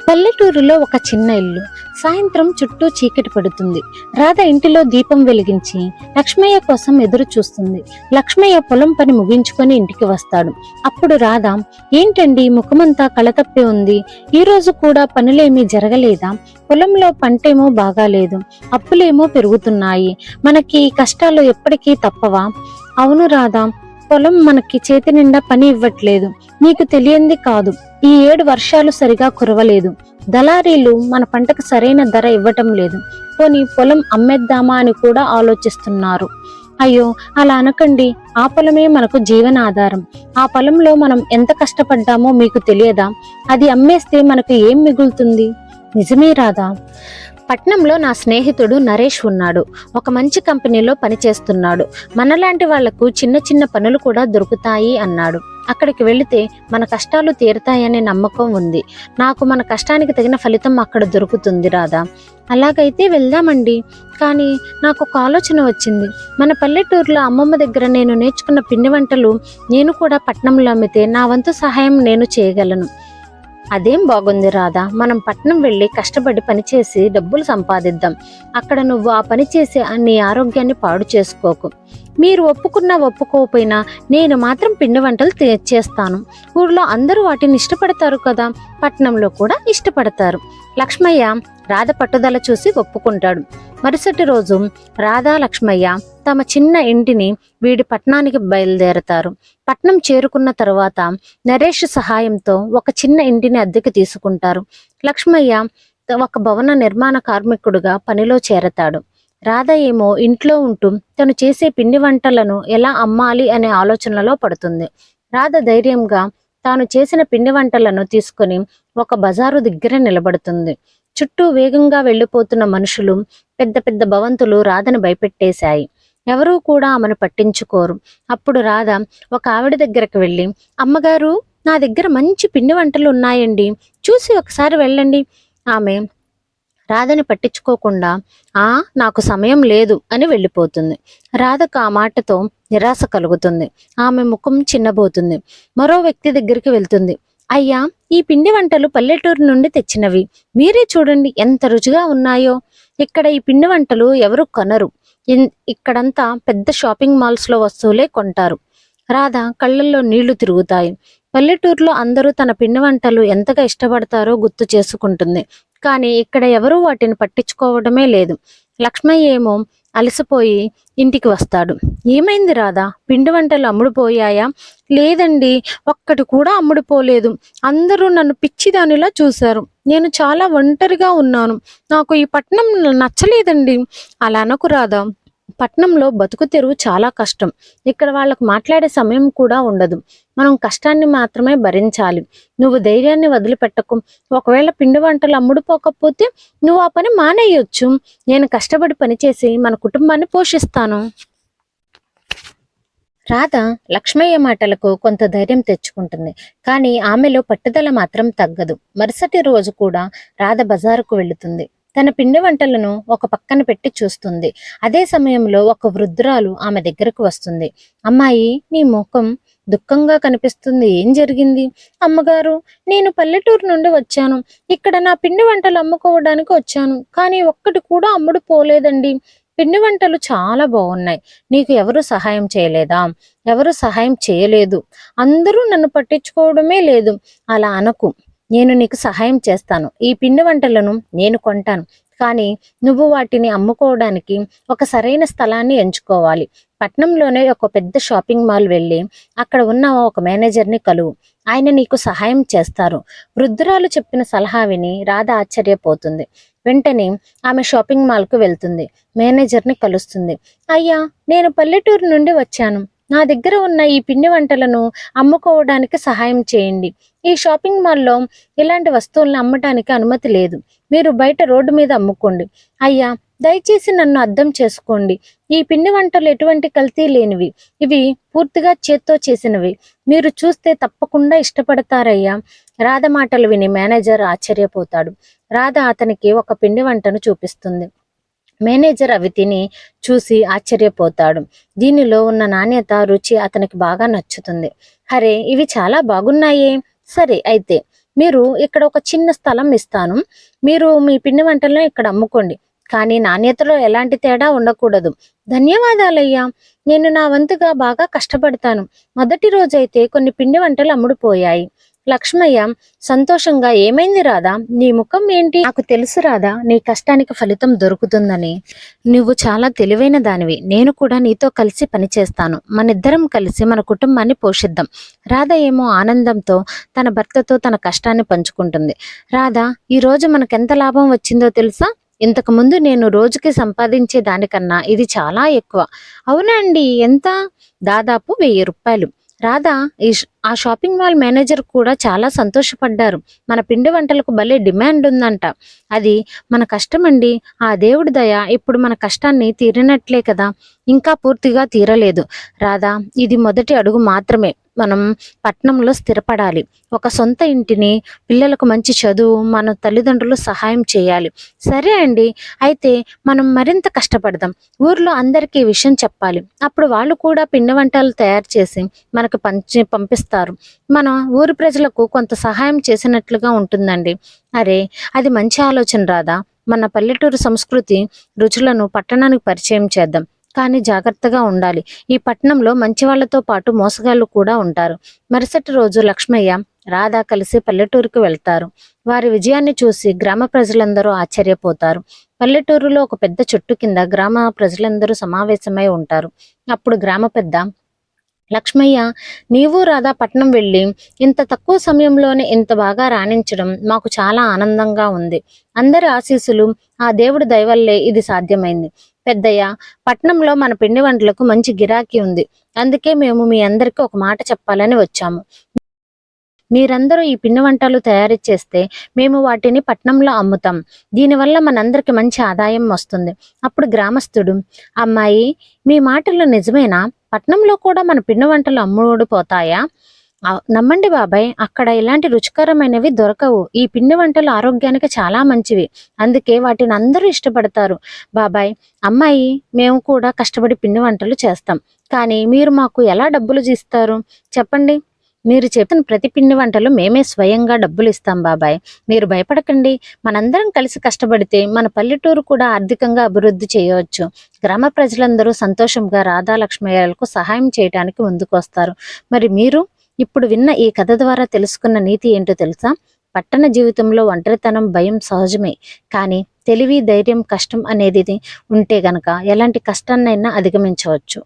పల్లెటూరులో ఒక చిన్న ఇల్లు. సాయంత్రం చుట్టూ చీకటి పడుతుంది. రాధ ఇంటిలో దీపం వెలిగించి లక్ష్మయ్య కోసం ఎదురు చూస్తుంది. లక్ష్మయ్య పొలం పని ముగించుకొని ఇంటికి వస్తాడు. అప్పుడు రాధ, ఏంటండి ముఖమంతా కళతప్పి ఉంది, ఈ రోజు కూడా పనులేమీ జరగలేదా? పొలంలో పంటేమో బాగాలేదు, అప్పులేమో పెరుగుతున్నాయి, మనకి ఈ కష్టాలు ఎప్పటికీ తప్పవా? అవును రాధా, పొలం మనకి చేతి నిండా పని ఇవ్వట్లేదు. నీకు తెలియంది కాదు, ఈ 7 వర్షాలు సరిగా కురవలేదు. దళారీలు మన పంటకు సరైన ధర ఇవ్వటం లేదు. పోనీ పొలం అమ్మేద్దామా అని కూడా ఆలోచిస్తున్నారు. అయ్యో, అలా అనకండి. ఆ పొలమే మనకు జీవనాధారం. ఆ పొలంలో మనం ఎంత కష్టపడ్డామో మీకు తెలియదా? అది అమ్మేస్తే మనకు ఏం మిగులుతుంది? నిజమే రాదా. పట్నంలో నా స్నేహితుడు నరేష్ ఉన్నాడు. ఒక మంచి కంపెనీలో పనిచేస్తున్నాడు. మనలాంటి వాళ్లకు చిన్న చిన్న పనులు కూడా దొరుకుతాయి అన్నాడు. అక్కడికి వెళితే మన కష్టాలు తీరుతాయనే నమ్మకం ఉంది. నాకు మన కష్టానికి తగిన ఫలితం అక్కడ దొరుకుతుంది రాదా. అలాగైతే వెళ్దామండి. కానీ నాకు ఒక ఆలోచన వచ్చింది. మన పల్లెటూరులో అమ్మమ్మ దగ్గర నేను నేర్చుకున్న పిండి వంటలు నేను కూడా పట్నంలో అమ్మితే నా వంతు సహాయం నేను చేయగలను. అదేం బాగుంది రాధా, మనం పట్నం వెళ్ళి కష్టపడి పనిచేసి డబ్బులు సంపాదిద్దాం. అక్కడ నువ్వు ఆ పని చేసి నీ ఆరోగ్యాన్ని పాడు చేసుకోకు. మీరు ఒప్పుకున్నా ఒప్పుకోకపోయినా నేను మాత్రం పిండి వంటలు చేస్తాను. ఊర్లో అందరూ వాటిని ఇష్టపడతారు కదా, పట్నంలో కూడా ఇష్టపడతారు. లక్ష్మయ్య రాధ పట్టుదల చూసి ఒప్పుకుంటాడు. మరుసటి రోజు రాధా లక్ష్మయ్య తమ చిన్న ఇంటిని వీడి పట్నానికి బయలుదేరతారు. పట్నం చేరుకున్న తరువాత నరేష్ సహాయంతో ఒక చిన్న ఇంటిని అద్దెకి తీసుకుంటారు. లక్ష్మయ్య ఒక భవన నిర్మాణ కార్మికుడుగా పనిలో చేరతాడు. రాధ ఏమో ఇంట్లో ఉంటూ తను చేసే పిండి వంటలను ఎలా అమ్మాలి అనే ఆలోచనలో పడుతుంది. రాధ ధైర్యంగా తాను చేసిన పిండి వంటలను తీసుకుని ఒక బజారు దగ్గర నిలబడుతుంది. చుట్టూ వేగంగా వెళ్లిపోతున్న మనుషులు, పెద్ద పెద్ద భవంతులు రాధను భయపెట్టేశాయి. ఎవరూ కూడా ఆమెను పట్టించుకోరు. అప్పుడు రాధ ఒక ఆవిడ దగ్గరకు వెళ్ళి, అమ్మగారు, నా దగ్గర మంచి పిండి వంటలు ఉన్నాయండి, చూసి ఒకసారి వెళ్ళండి. ఆమె రాధని పట్టించుకోకుండా, నాకు సమయం లేదు అని వెళ్ళిపోతుంది. రాధకు ఆ మాటతో నిరాశ కలుగుతుంది. ఆమె ముఖం చిన్నబోతుంది. మరో వ్యక్తి దగ్గరికి వెళ్తుంది. అయ్యా, ఈ పిండి వంటలు పల్లెటూరు నుండి తెచ్చినవి, మీరే చూడండి ఎంత రుచిగా ఉన్నాయో. ఇక్కడ ఈ పిండి వంటలు ఎవరు కొనరు. ఇక్కడంతా పెద్ద షాపింగ్ మాల్స్ లో వస్తువులే కొంటారు. రాధ కళ్ళల్లో నీళ్లు తిరుగుతాయి. పల్లెటూరులో అందరూ తన పిండి వంటలు ఎంతగా ఇష్టపడతారో గుర్తు చేసుకుంటుంది. కానీ ఇక్కడ ఎవరూ వాటిని పట్టించుకోవడమే లేదు. లక్ష్మయ్య ఏమో అలసిపోయి ఇంటికి వస్తాడు. ఏమైంది రాధా, పిండి వంటలు అమ్ముడుపోయాయా? లేదండి, ఒక్కటి కూడా అమ్ముడుపోలేదు. అందరూ నన్ను పిచ్చిదానిలా చూశారు. నేను చాలా ఒంటరిగా ఉన్నాను. నాకు ఈ పట్నం నచ్చలేదండి. అలా అనకు రాధా, పట్నంలో బతుకు తెరువు చాలా కష్టం. ఇక్కడ వాళ్ళకు మాట్లాడే సమయం కూడా ఉండదు. మనం కష్టాన్ని మాత్రమే భరించాలి. నువ్వు ధైర్యాన్ని వదిలిపెట్టకు. ఒకవేళ పిండి వంటలు అమ్ముడుపోకపోతే నువ్వు ఆ పని మానేయొచ్చు. నేను కష్టపడి పనిచేసి మన కుటుంబాన్ని పోషిస్తాను. రాధ లక్ష్మయ్య మాటలకు కొంత ధైర్యం తెచ్చుకుంటుంది. కానీ ఆమెలో పట్టుదల మాత్రం తగ్గదు. మరుసటి రోజు కూడా రాధ బజారుకు వెళుతుంది. తన పిండి వంటలను ఒక పక్కన పెట్టి చూస్తుంది. అదే సమయంలో ఒక వృద్ధురాలు ఆమె దగ్గరకు వస్తుంది. అమ్మాయి, నీ ముఖం దుఃఖంగా కనిపిస్తుంది, ఏం జరిగింది? అమ్మగారు, నేను పల్లెటూరు నుండి వచ్చాను. ఇక్కడ నా పిండి వంటలు అమ్ముకోవడానికి వచ్చాను, కానీ ఒక్కటి కూడా అమ్ముడు పోలేదండి. పిండి వంటలు చాలా బాగున్నాయి. నీకు ఎవరు సహాయం చేయలేదా? ఎవరు సహాయం చేయలేదు. అందరూ నన్ను పట్టించుకోవడమే లేదు. అలా అనకు, నేను నీకు సహాయం చేస్తాను. ఈ పిండి వంటలను నేను కొంటాను. కానీ నువ్వు వాటిని అమ్ముకోవడానికి ఒక సరైన స్థలాన్ని ఎంచుకోవాలి. పట్నంలోనే ఒక పెద్ద షాపింగ్ మాల్ వెళ్ళి అక్కడ ఉన్న ఒక మేనేజర్ని కలువు. ఆయన నీకు సహాయం చేస్తారు. వృద్ధురాలు చెప్పిన సలహా విని రాధ ఆశ్చర్యపోతుంది. వెంటనే ఆమె షాపింగ్ మాల్కు వెళ్తుంది. మేనేజర్ని కలుస్తుంది. అయ్యా, నేను పల్లెటూరు నుండి వచ్చాను. నా దగ్గర ఉన్న ఈ పిండి వంటలను అమ్ముకోవడానికి సహాయం చేయండి. ఈ షాపింగ్ మాల్లో ఇలాంటి వస్తువులను అమ్మటానికి అనుమతి లేదు. మీరు బయట రోడ్డు మీద అమ్ముకోండి. అయ్యా, దయచేసి నన్ను అర్థం చేసుకోండి. ఈ పిండి వంటలు ఎటువంటి కల్తీ లేనివి. ఇవి పూర్తిగా చేత్తో చేసినవి. మీరు చూస్తే తప్పకుండా ఇష్టపడతారయ్యా. రాధ మాటలు విని మేనేజర్ ఆశ్చర్యపోతాడు. రాధ అతనికి ఒక పిండి వంటను చూపిస్తుంది. మేనేజర్ అవి తిని చూసి ఆశ్చర్యపోతాడు. దీనిలో ఉన్న నాణ్యత, రుచి అతనికి బాగా నచ్చుతుంది. అరే, ఇవి చాలా బాగున్నాయే. సరే అయితే మీరు ఇక్కడ ఒక చిన్న స్థలం ఇస్తాను, మీరు మీ పిండి వంటలను ఇక్కడ అమ్ముకోండి, కానీ నాణ్యతలో ఎలాంటి తేడా ఉండకూడదు. ధన్యవాదాలయ్యా, నేను నా వంతుగా బాగా కష్టపడతాను. మొదటి రోజైతే కొన్ని పిండి వంటలు అమ్ముడుపోయాయి. లక్ష్మయ్య సంతోషంగా, ఏమైంది రాధా, నీ ముఖం ఏంటి? నాకు తెలుసు రాధా, నీ కష్టానికి ఫలితం దొరుకుతుందని. నువ్వు చాలా తెలివైన దానివి. నేను కూడా నీతో కలిసి పనిచేస్తాను. మనిద్దరం కలిసి మన కుటుంబాన్ని పోషిద్దాం. రాధ ఏమో ఆనందంతో తన భర్తతో తన కష్టాన్ని పంచుకుంటుంది. రాధా, ఈ రోజు మనకెంత లాభం వచ్చిందో తెలుసా? ఇంతకు ముందు నేను రోజుకి సంపాదించే దానికన్నా ఇది చాలా ఎక్కువ. అవునా అండి, ఎంత? దాదాపు 1000 రూపాయలు. రాధా, ఆ షాపింగ్ మాల్ మేనేజర్ కూడా చాలా సంతోషపడ్డారు. మన పిండి వంటలకు భలే డిమాండ్ ఉందంట. అది మన కష్టం అండి, ఆ దేవుడి దయ. ఇప్పుడు మన కష్టాన్ని తీరినట్లే కదా. ఇంకా పూర్తిగా తీరలేదు రాధా, ఇది మొదటి అడుగు మాత్రమే. మనం పట్నంలో స్థిరపడాలి, ఒక సొంత ఇంటిని, పిల్లలకు మంచి చదువు, మన తల్లిదండ్రులు సహాయం చేయాలి. సరే అండి, అయితే మనం మరింత కష్టపడదాం. ఊర్లో అందరికీ ఈ విషయం చెప్పాలి. అప్పుడు వాళ్ళు కూడా పిండి వంటలు తయారు చేసి మనకు పంపిస్తారు. మన ఊరి ప్రజలకు కొంత సహాయం చేసినట్లుగా ఉంటుందండి. అరే, అది మంచి ఆలోచన రాదా. మన పల్లెటూరు సంస్కృతి రుచులను పట్టణానికి పరిచయం చేద్దాం. కానీ జాగ్రత్తగా ఉండాలి. ఈ పట్టణంలో మంచి వాళ్ళతో పాటు మోసగాళ్ళు కూడా ఉంటారు. మరుసటి రోజు లక్ష్మయ్య, రాధ కలిసి పల్లెటూరుకు వెళ్తారు. వారి విజయాన్ని చూసి గ్రామ ప్రజలందరూ ఆశ్చర్యపోతారు. పల్లెటూరులో ఒక పెద్ద చెట్టు కింద గ్రామ ప్రజలందరూ సమావేశమై ఉంటారు. అప్పుడు గ్రామ పెద్ద, లక్ష్మయ్య, నీవు రాధా పట్నం వెళ్ళి ఇంత తక్కువ సమయంలోనే ఇంత బాగా రాణించడం మాకు చాలా ఆనందంగా ఉంది. అందరి ఆశీస్సులు, ఆ దేవుడి దయవల్లే ఇది సాధ్యమైంది. పెద్దయ్య, పట్నంలో మన పిండి వంటలకు మంచి గిరాకీ ఉంది. అందుకే మేము మీ అందరికీ ఒక మాట చెప్పాలని వచ్చాము. మీరందరూ ఈ పిండి వంటలు తయారు చేస్తే మేము వాటిని పట్నంలో అమ్ముతాం. దీనివల్ల మనందరికి మంచి ఆదాయం వస్తుంది. అప్పుడు గ్రామస్తుడు, అమ్మాయి, మీ మాటలు నిజమేనా? పట్నంలో కూడా మన పిండి వంటలు అమ్ముడుపోతాయా? నమ్మండి బాబాయ్, అక్కడ ఇలాంటి రుచికరమైనవి దొరకవు. ఈ పిండి వంటలు ఆరోగ్యానికి చాలా మంచివి, అందుకే వాటిని అందరూ ఇష్టపడతారు. బాబాయ్, అమ్మాయి, మేము కూడా కష్టపడి పిండి వంటలు చేస్తాం, కానీ మీరు మాకు ఎలా డబ్బులు ఇస్తారు చెప్పండి? మీరు చెప్పిన ప్రతి పిండి వంటలు మేమే స్వయంగా డబ్బులు ఇస్తాం బాబాయ్, మీరు భయపడకండి. మనందరం కలిసి కష్టపడితే మన పల్లెటూరు కూడా ఆర్థికంగా అభివృద్ధి చేయవచ్చు. గ్రామ ప్రజలందరూ సంతోషంగా రాధా లక్ష్మయ్యలకు సహాయం చేయడానికి ముందుకు వస్తారు. మరి మీరు ఇప్పుడు విన్న ఈ కథ ద్వారా తెలుసుకున్న నీతి ఏంటో తెలుసా? పట్టణ జీవితంలో ఒంటరితనం, భయం సహజమే, కానీ తెలివి, ధైర్యం, కష్టం అనేది ఉంటే గనక ఎలాంటి కష్టాన్నైనా అధిగమించవచ్చు.